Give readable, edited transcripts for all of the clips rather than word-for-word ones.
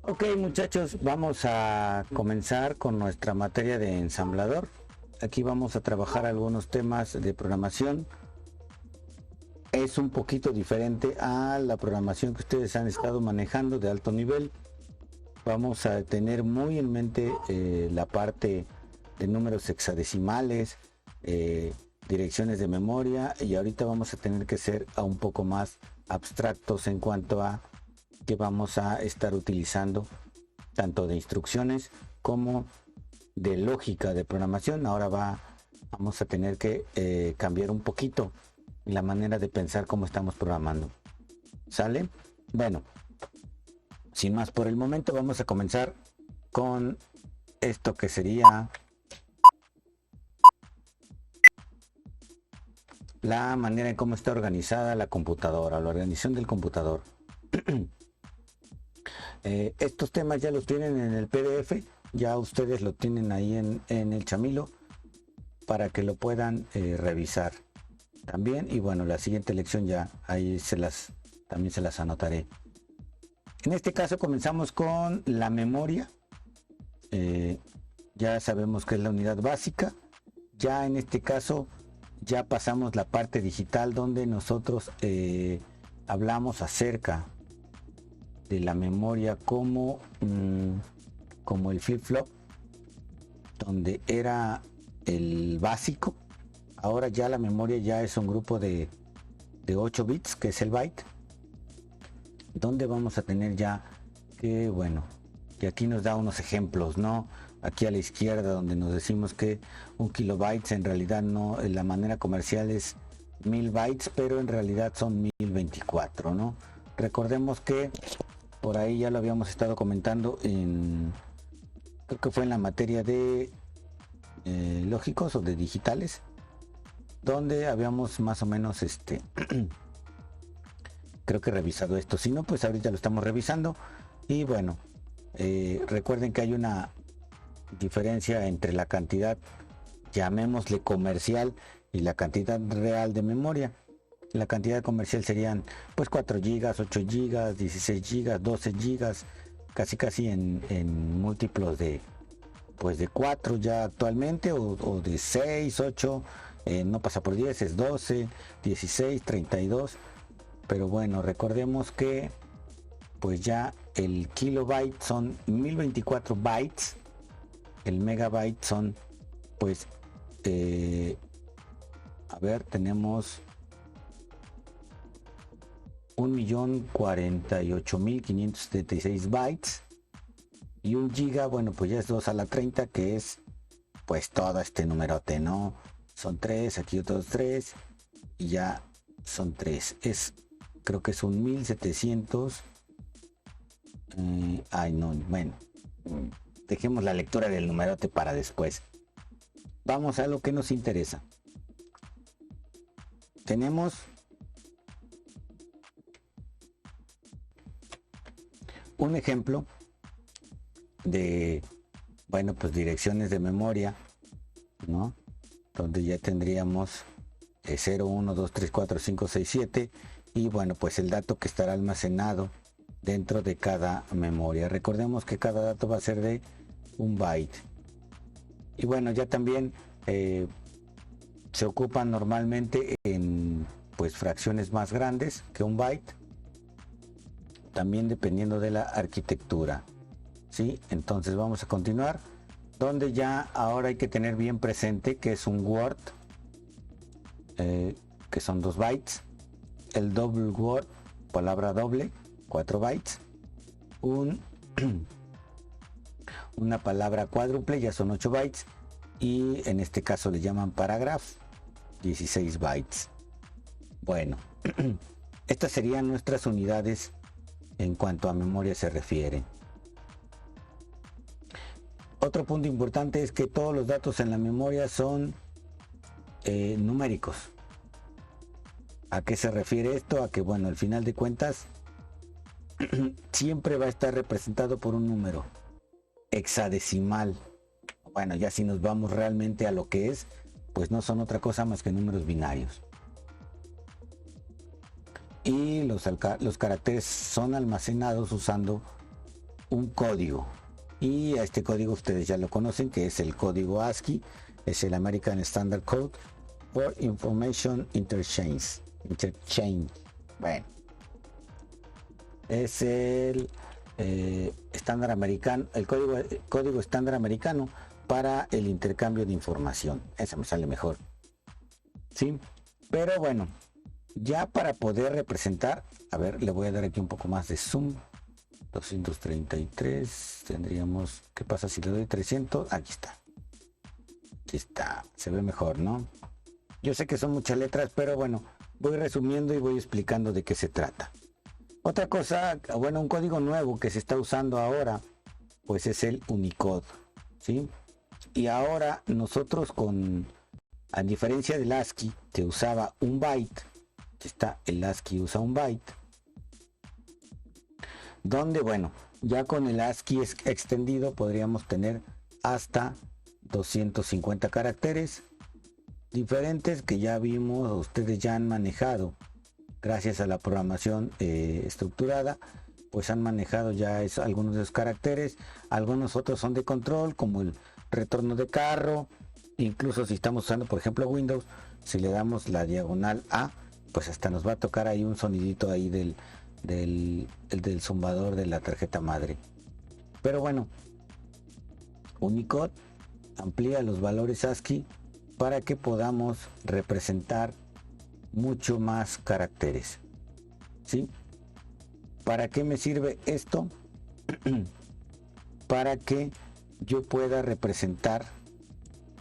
Ok, muchachos, vamos a comenzar con nuestra materia de ensamblador. Aquí vamos a trabajar algunos temas de programación. Es un poquito diferente a la programación que ustedes han estado manejando de alto nivel. Vamos a tener muy en mente la parte de números hexadecimales, direcciones de memoria, y ahorita vamos a tener que ser un poco más abstractos en cuanto a que vamos a estar utilizando tanto de instrucciones como de lógica de programación. Ahora vamos a tener que cambiar un poquito la manera de pensar cómo estamos programando. ¿Sale? Bueno, sin más por el momento, vamos a comenzar con esto que sería la manera en cómo está organizada la computadora, la organización del computador. Estos temas ya los tienen en el PDF, ya ustedes lo tienen ahí en el Chamilo para que lo puedan revisar también. Y bueno, la siguiente lección ya ahí también se las anotaré. En este caso comenzamos con la memoria. Ya sabemos que es la unidad básica. Ya en este caso ya pasamos la parte digital donde nosotros hablamos acerca de la memoria como el flip-flop, donde era el básico. Ahora ya la memoria ya es un grupo de 8 bits, que es el byte, donde vamos a tener ya que, bueno, y aquí nos da unos ejemplos, ¿no? Aquí a la izquierda, donde nos decimos que un kilobyte en realidad no, la manera comercial es 1000 bytes, pero en realidad son 1024, ¿no? Recordemos que por ahí ya lo habíamos estado comentando creo que fue en la materia de lógicos o de digitales, donde habíamos más o menos creo que revisado esto. Si no, pues ahorita lo estamos revisando. Y bueno, recuerden que hay una diferencia entre la cantidad, llamémosle comercial, y la cantidad real de memoria. La cantidad comercial serían pues 4 gigas, 8 gigas, 16 gigas, 12 gigas, casi en múltiplos de 4 ya actualmente, o de 6, 8, no pasa por 10, es 12, 16, 32. Pero bueno, recordemos que pues ya el kilobyte son 1024 bytes, el megabyte son pues tenemos 1.048.576 bytes, y un giga, bueno, pues ya es 2 a la 30, que es pues todo este numerote, ¿no? Son 3, aquí otros 3, y ya son 3. Creo que es un 1700. No, bueno, dejemos la lectura del numerote para después. Vamos a lo que nos interesa. Tenemos un ejemplo de, bueno, pues direcciones de memoria, ¿no? Donde ya tendríamos 0, 1, 2, 3, 4, 5, 6, 7, y bueno, pues el dato que estará almacenado dentro de cada memoria. Recordemos que cada dato va a ser de un byte. Y bueno, ya también se ocupan normalmente en pues fracciones más grandes que un byte, también dependiendo de la arquitectura, ¿sí? Entonces vamos a continuar, donde ya ahora hay que tener bien presente que es un Word, que son 2 bytes, el double word, palabra doble, 4 bytes, una palabra cuádruple, ya son 8 bytes, y en este caso le llaman paragraph, 16 bytes. Bueno, estas serían nuestras unidades en cuanto a memoria se refiere. Otro punto importante es que todos los datos en la memoria son numéricos. ¿A qué se refiere esto? A que, bueno, al final de cuentas siempre va a estar representado por un número hexadecimal. Bueno, ya si nos vamos realmente a lo que es, pues no son otra cosa más que números binarios. Y los caracteres son almacenados usando un código. Y a este código ustedes ya lo conocen, que es el código ASCII, es el American Standard Code for Information Interchange. Bueno, es el estándar americano, el código estándar americano para el intercambio de información. Esa me sale mejor. Sí, pero bueno, ya para poder representar, a ver, le voy a dar aquí un poco más de zoom. 233, tendríamos, ¿qué pasa si le doy 300? Aquí está, se ve mejor, ¿no? Yo sé que son muchas letras, pero bueno, voy resumiendo y voy explicando de qué se trata. Otra cosa, bueno, un código nuevo que se está usando ahora, pues es el Unicode, ¿sí? Y ahora nosotros a diferencia del ASCII, que usaba un byte, el ASCII usa un byte, donde, bueno, ya con el ASCII extendido podríamos tener hasta 250 caracteres diferentes que ya vimos, ustedes ya han manejado gracias a la programación estructurada, pues han manejado ya algunos de esos caracteres. Algunos otros son de control, como el retorno de carro. Incluso si estamos usando, por ejemplo, Windows, si le damos la diagonal A, pues hasta nos va a tocar ahí un sonidito ahí del zumbador de la tarjeta madre. Pero bueno, Unicode amplía los valores ASCII para que podamos representar mucho más caracteres, ¿sí? ¿Para qué me sirve esto? Para que yo pueda representar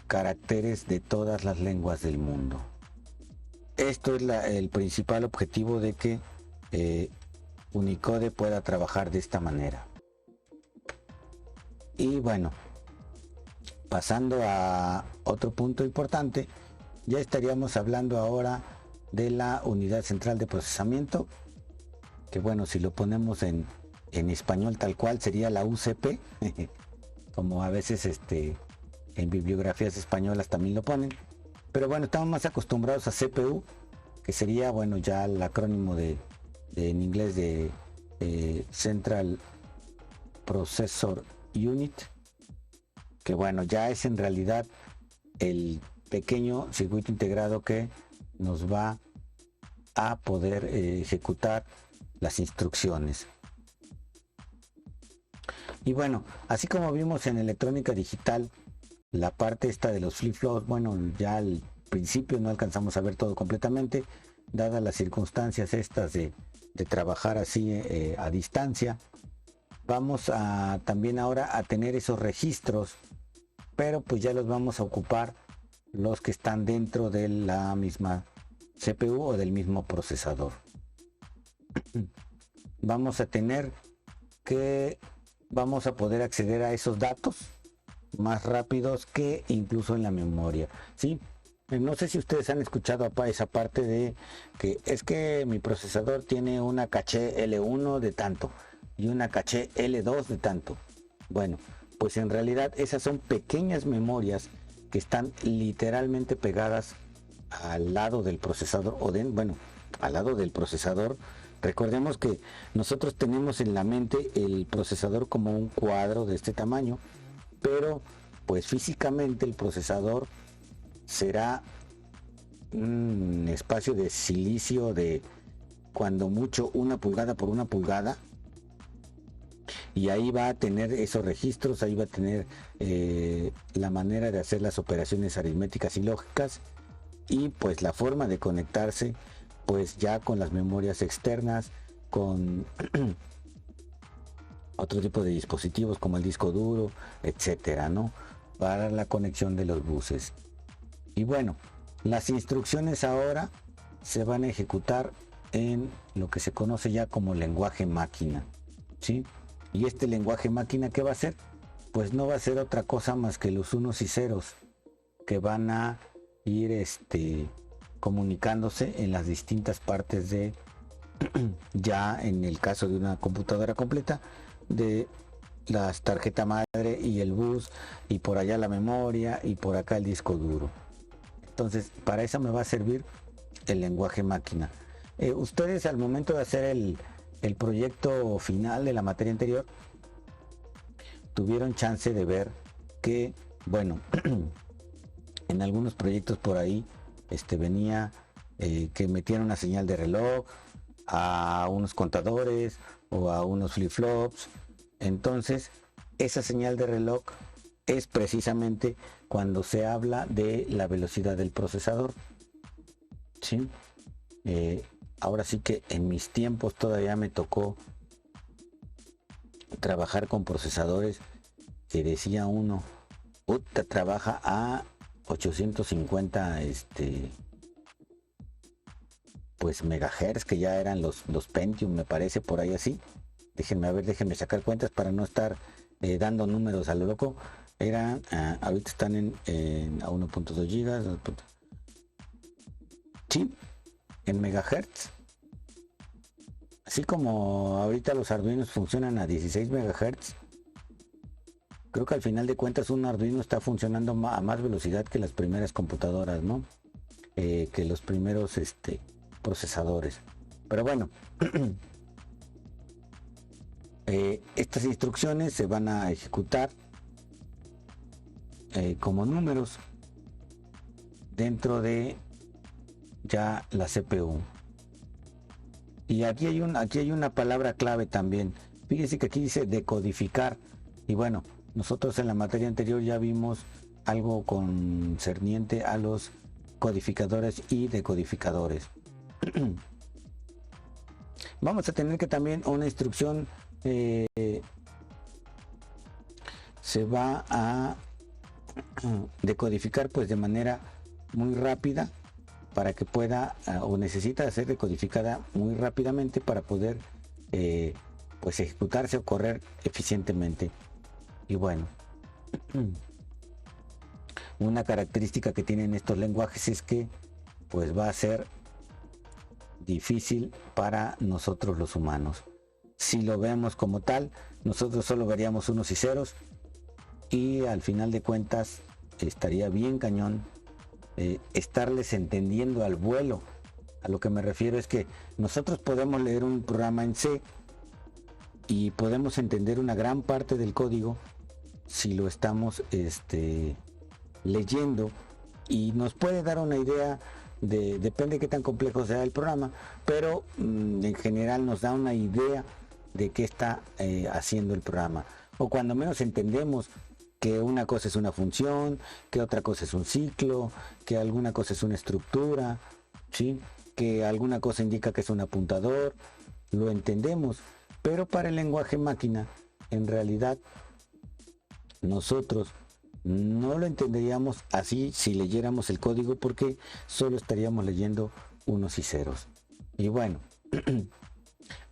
caracteres de todas las lenguas del mundo. Esto es el principal objetivo de que Unicode pueda trabajar de esta manera. Y bueno, pasando a otro punto importante, ya estaríamos hablando ahora de la unidad central de procesamiento, que bueno, si lo ponemos en español tal cual sería la UCP, como a veces en bibliografías españolas también lo ponen, pero bueno, estamos más acostumbrados a CPU, que sería, bueno, ya el acrónimo en inglés de Central Processor Unit, que bueno, ya es en realidad el pequeño circuito integrado que nos va a poder ejecutar las instrucciones. Y bueno, así como vimos en electrónica digital, la parte esta de los flip-flops, bueno, ya al principio no alcanzamos a ver todo completamente, dadas las circunstancias estas de trabajar así a distancia. Vamos a también ahora a tener esos registros, pero pues ya los vamos a ocupar los que están dentro de la misma CPU o del mismo procesador. Vamos a poder acceder a esos datos más rápidos que incluso en la memoria, ¿sí? No sé si ustedes han escuchado esa parte de que es que mi procesador tiene una caché L1 de tanto y una caché L2 de tanto. Bueno, pues en realidad esas son pequeñas memorias que están literalmente pegadas al lado del procesador al lado del procesador. Recordemos que nosotros tenemos en la mente el procesador como un cuadro de este tamaño, pero pues físicamente el procesador será un espacio de silicio de cuando mucho 1 pulgada por 1 pulgada, y ahí va a tener esos registros, ahí va a tener la manera de hacer las operaciones aritméticas y lógicas, y pues la forma de conectarse pues ya con las memorias externas, con otro tipo de dispositivos como el disco duro, etcétera, ¿no? Para la conexión de los buses. Y bueno, las instrucciones ahora se van a ejecutar en lo que se conoce ya como lenguaje máquina, ¿sí? Y este lenguaje máquina, ¿qué va a ser? Pues no va a ser otra cosa más que los unos y ceros que van a ir comunicándose en las distintas partes de ya en el caso de una computadora completa, de las tarjeta madre y el bus, y por allá la memoria, y por acá el disco duro. Entonces, para eso me va a servir el lenguaje máquina. Ustedes al momento de hacer el proyecto final de la materia anterior, tuvieron chance de ver que, bueno, en algunos proyectos por ahí venía que metían una señal de reloj a unos contadores o a unos flip-flops. Entonces, esa señal de reloj es precisamente cuando se habla de la velocidad del procesador. ¿Sí? Ahora sí que en mis tiempos todavía me tocó trabajar con procesadores que decía uno, puta, trabaja a 850 pues megahertz, que ya eran los Pentium, me parece, por ahí así. Déjenme sacar cuentas para no estar dando números a lo loco. Eran, ahorita están en a 1.2 gigas. Sí, en megahertz. Así como ahorita los Arduinos funcionan a 16 megahertz. Creo que al final de cuentas un Arduino está funcionando a más velocidad que las primeras computadoras, ¿no? Que los primeros procesadores. Pero bueno, estas instrucciones se van a ejecutar como números dentro de ya la CPU. Y aquí hay una palabra clave también. Fíjense que aquí dice decodificar. Y bueno, nosotros en la materia anterior ya vimos algo concerniente a los codificadores y decodificadores. Vamos a tener que también una instrucción se va a decodificar pues de manera muy rápida para que pueda o necesita ser decodificada muy rápidamente para poder pues ejecutarse o correr eficientemente. Y bueno, una característica que tienen estos lenguajes es que pues va a ser difícil para nosotros los humanos. Si lo vemos como tal, nosotros solo veríamos unos y ceros y al final de cuentas estaría bien cañón estarles entendiendo al vuelo. A lo que me refiero es que nosotros podemos leer un programa en C y podemos entender una gran parte del código si lo estamos leyendo, y nos puede dar una idea depende de qué tan complejo sea el programa, pero en general nos da una idea de qué está haciendo el programa, o cuando menos entendemos que una cosa es una función, que otra cosa es un ciclo, que alguna cosa es una estructura, ¿sí? Que alguna cosa indica que es un apuntador, lo entendemos, pero para el lenguaje máquina, en realidad, nosotros no lo entenderíamos así si leyéramos el código, porque solo estaríamos leyendo unos y ceros. Y bueno,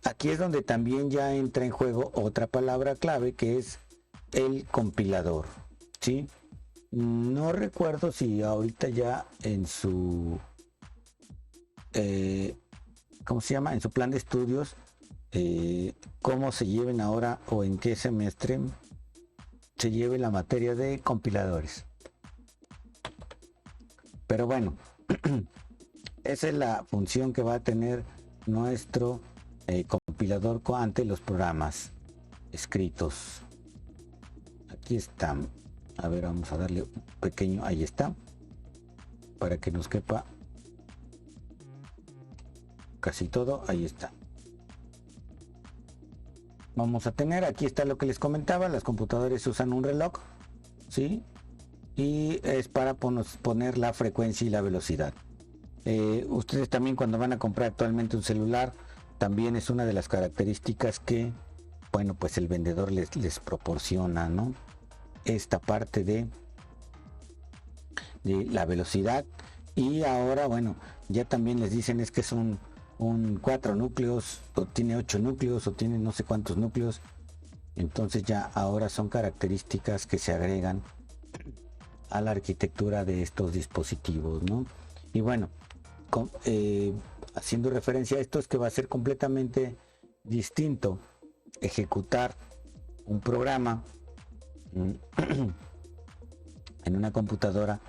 aquí es donde también ya entra en juego otra palabra clave, que es el compilador, ¿sí? No recuerdo si ahorita ya en su ¿cómo se llama? En su plan de estudios, cómo se lleven ahora o en qué semestre se lleve la materia de compiladores. Pero bueno, esa es la función que va a tener nuestro compilador ante los programas escritos. Aquí están. A ver, vamos a darle un pequeño, ahí está, para que nos quepa casi todo. Ahí está. Vamos a tener, aquí está lo que les comentaba, las computadoras usan un reloj, ¿sí? Y es para poner la frecuencia y la velocidad. Ustedes también, cuando van a comprar actualmente un celular, también es una de las características que, bueno, pues el vendedor les proporciona, ¿no? Esta parte de la velocidad. Y ahora, bueno, ya también les dicen es que es un 4 núcleos, o tiene 8 núcleos, o tiene no sé cuántos núcleos. Entonces ya ahora son características que se agregan a la arquitectura de estos dispositivos, ¿no? Y bueno, haciendo referencia a esto, es que va a ser completamente distinto ejecutar un programa en una computadora,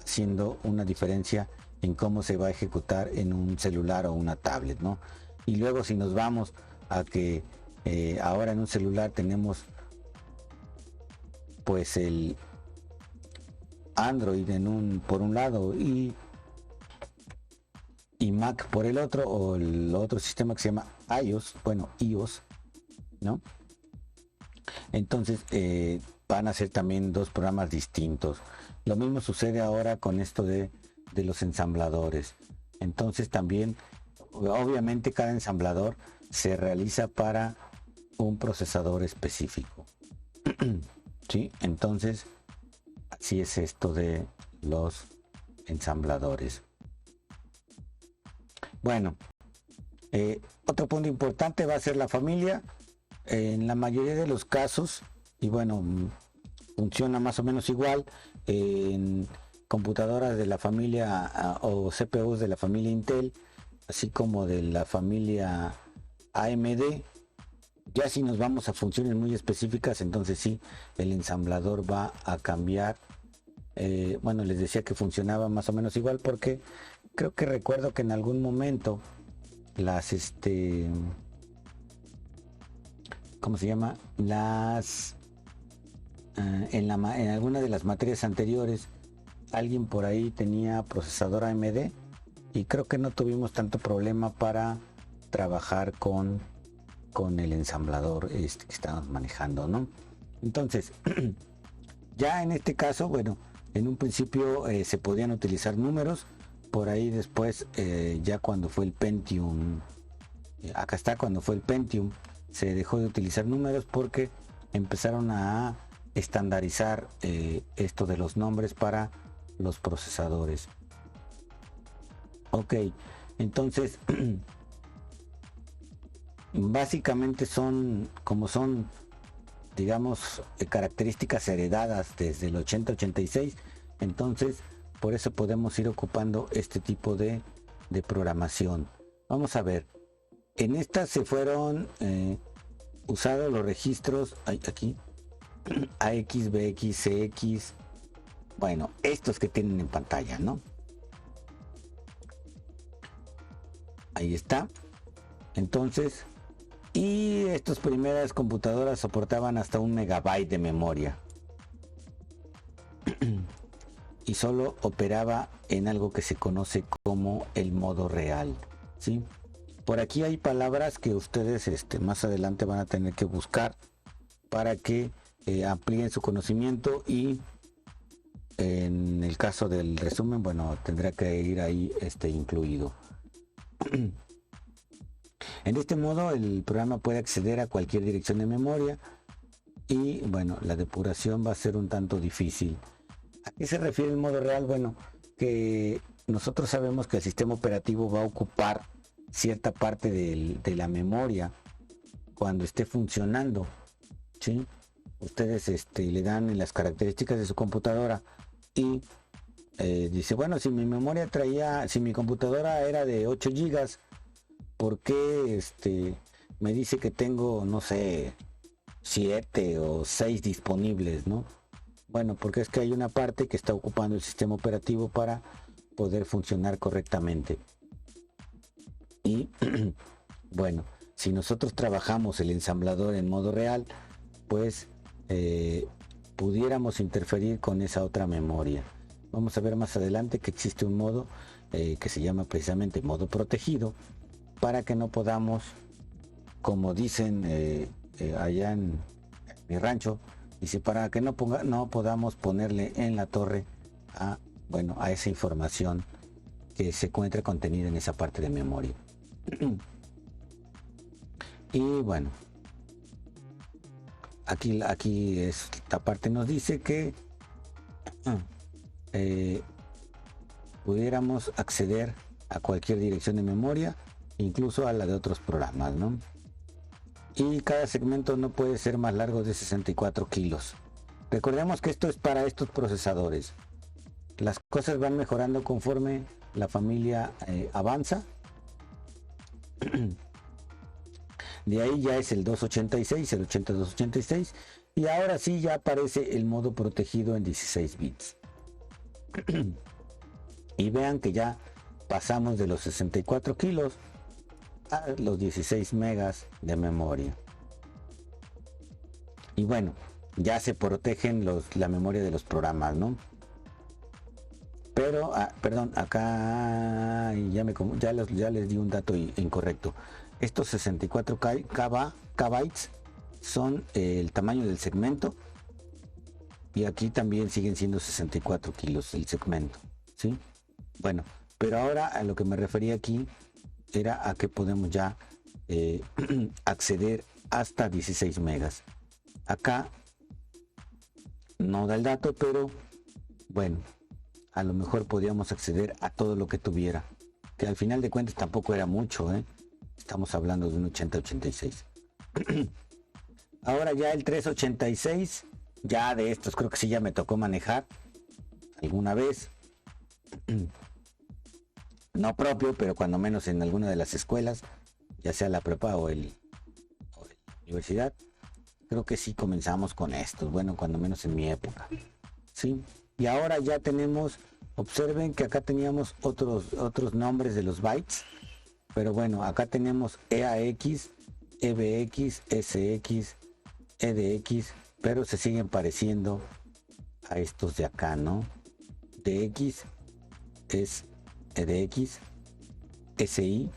haciendo una diferencia en cómo se va a ejecutar en un celular o una tablet, ¿no? Y luego, si nos vamos a que ahora en un celular tenemos pues el Android por un lado y Mac por el otro, o el otro sistema que se llama iOS, ¿no? Entonces van a ser también dos programas distintos. Lo mismo sucede ahora con esto de los ensambladores. Entonces también, obviamente, cada ensamblador se realiza para un procesador específico. ¿Sí? Entonces, así es esto de los ensambladores. Bueno, otro punto importante va a ser la familia. En la mayoría de los casos, y bueno, funciona más o menos igual en computadoras de la familia o CPUs de la familia Intel, así como de la familia AMD. Ya si nos vamos a funciones muy específicas, entonces sí, el ensamblador va a cambiar. Bueno, les decía que funcionaba más o menos igual porque creo que recuerdo que en algún momento las ¿cómo se llama? En alguna de las materias anteriores alguien por ahí tenía procesador AMD y creo que no tuvimos tanto problema para trabajar con el ensamblador que estábamos manejando, ¿no? Entonces, ya en este caso, bueno, en un principio se podían utilizar números, por ahí después, ya cuando fue el Pentium, acá está, cuando fue el Pentium, se dejó de utilizar números porque empezaron a estandarizar esto de los nombres para los procesadores. Ok, entonces básicamente son digamos características heredadas desde el 80-86, entonces por eso podemos ir ocupando este tipo de programación. Vamos a ver, en estas se fueron usados los registros aquí AX, BX, CX, bueno, estos que tienen en pantalla, ¿no? Ahí está. Entonces, y estas primeras computadoras soportaban hasta 1 megabyte de memoria y solo operaba en algo que se conoce como el modo real, ¿sí? Por aquí hay palabras que ustedes más adelante van a tener que buscar para que amplíen su conocimiento, y en el caso del resumen, bueno, tendrá que ir ahí incluido. En este modo el programa puede acceder a cualquier dirección de memoria y bueno, la depuración va a ser un tanto difícil. ¿A qué se refiere el modo real? Bueno, que nosotros sabemos que el sistema operativo va a ocupar cierta parte de la memoria cuando esté funcionando, ¿sí? Ustedes le dan en las características de su computadora y dice, bueno, si mi computadora era de 8 gigas, ¿por qué me dice que tengo, no sé, 7 o 6 disponibles, ¿no? Bueno, porque es que hay una parte que está ocupando el sistema operativo para poder funcionar correctamente. Y bueno, si nosotros trabajamos el ensamblador en modo real, pues pudiéramos interferir con esa otra memoria. Vamos a ver más adelante que existe un modo que se llama precisamente modo protegido, para que no podamos, como dicen allá en mi rancho, dice, para que no podamos ponerle en la torre a esa información que se encuentra contenida en esa parte de memoria. Y bueno, aquí esta parte nos dice que pudiéramos acceder a cualquier dirección de memoria, incluso a la de otros programas, ¿no? Y cada segmento no puede ser más largo de 64 kilos. Recordemos que esto es para estos procesadores. Las cosas van mejorando conforme la familia avanza. De ahí ya es el 286, el 8286, y ahora sí ya aparece el modo protegido en 16 bits. Y vean que ya pasamos de los 64 kilos a los 16 megas de memoria. Y bueno, ya se protegen la memoria de los programas, ¿no? Pero, perdón, acá ya les di un dato incorrecto. Estos 64 kbytes son el tamaño del segmento, y aquí también siguen siendo 64 kilos el segmento, ¿sí? Bueno, pero ahora a lo que me refería aquí era a que podemos ya acceder hasta 16 megas. Acá no da el dato, pero bueno, a lo mejor podíamos acceder a todo lo que tuviera, que al final de cuentas tampoco era mucho, ¿eh? Estamos hablando de un 8086. Ahora ya el 386, ya de estos creo que sí ya me tocó manejar alguna vez. No propio, pero cuando menos en alguna de las escuelas, ya sea la prepa o la universidad. Creo que sí comenzamos con estos, bueno, cuando menos en mi época, ¿sí? Y ahora ya tenemos, observen que acá teníamos otros nombres de los bytes, pero bueno, acá tenemos EAX, EBX, SX, EDX, pero se siguen pareciendo a estos de acá, ¿no? DX es EDX, SI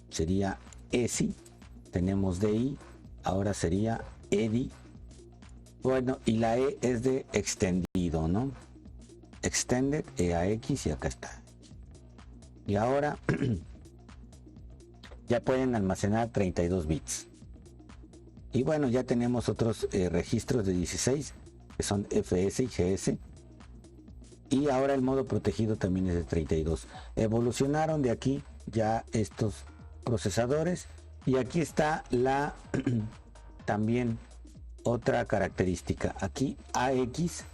sería ESI, tenemos DI, ahora sería EDI. Bueno, y la E es de extendido, ¿no? Extended, EAX, y acá está. Y ahora ya pueden almacenar 32 bits. Y bueno, ya tenemos otros registros de 16, que son FS y GS. Y ahora el modo protegido también es de 32. Evolucionaron de aquí ya estos procesadores. Y aquí está la también otra característica. Aquí AX,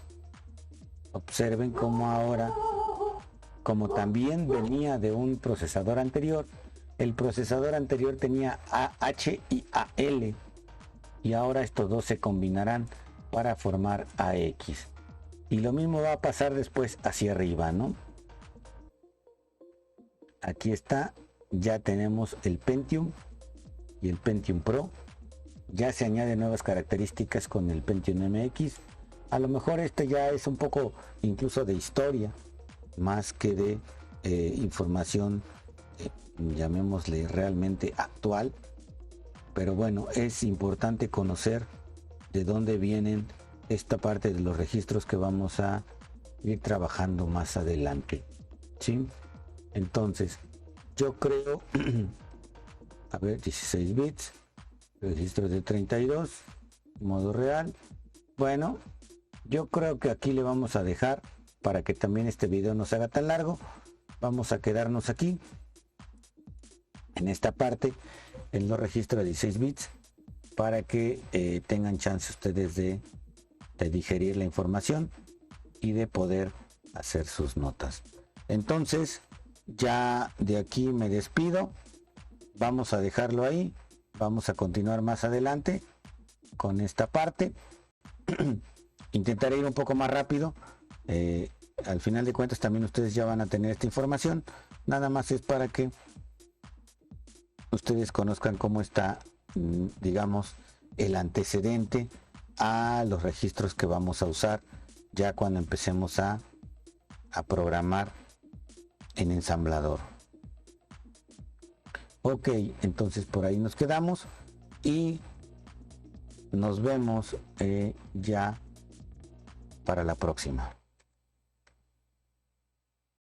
observen cómo ahora, como también venía de un procesador anterior, el procesador anterior tenía AH y AL, y ahora estos dos se combinarán para formar AX. Y lo mismo va a pasar después hacia arriba, ¿no? Aquí está, ya tenemos el Pentium y el Pentium Pro. Ya se añaden nuevas características con el Pentium MX. A lo mejor este ya es un poco incluso de historia, más que de información, llamémosle realmente actual. Pero bueno, es importante conocer de dónde vienen esta parte de los registros que vamos a ir trabajando más adelante, ¿sí? Entonces, yo creo, a ver, 16 bits, registros de 32, modo real. Bueno, yo creo que aquí le vamos a dejar para que también este video no se haga tan largo. Vamos a quedarnos aquí en esta parte, en los registros de 16 bits, para que tengan chance ustedes de digerir la información y de poder hacer sus notas. Entonces, ya de aquí me despido. Vamos a dejarlo ahí. Vamos a continuar más adelante con esta parte. Intentaré ir un poco más rápido. Al final de cuentas también ustedes ya van a tener esta información. Nada más es para que ustedes conozcan cómo está, digamos, el antecedente a los registros que vamos a usar ya cuando empecemos a programar en ensamblador. Ok, entonces por ahí nos quedamos y nos vemos ya para la próxima.